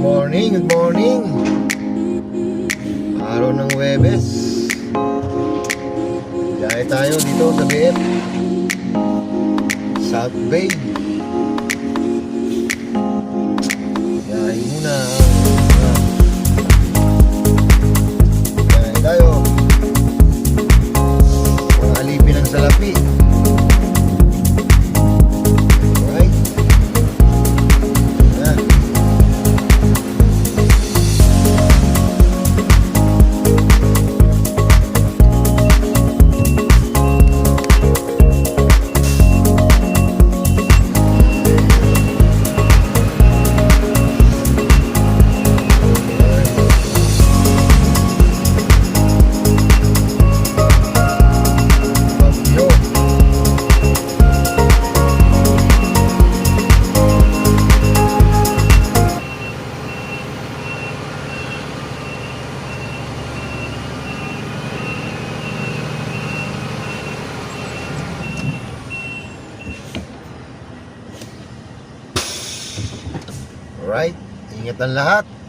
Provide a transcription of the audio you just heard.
Good morning. Araw ng Huwebes. Biyahe tayo dito sa BF South Bay. Biyahe muna. Biyahe tayo. Alipin ang salapi. Alright. Yan. Alright, ingat ang lahat.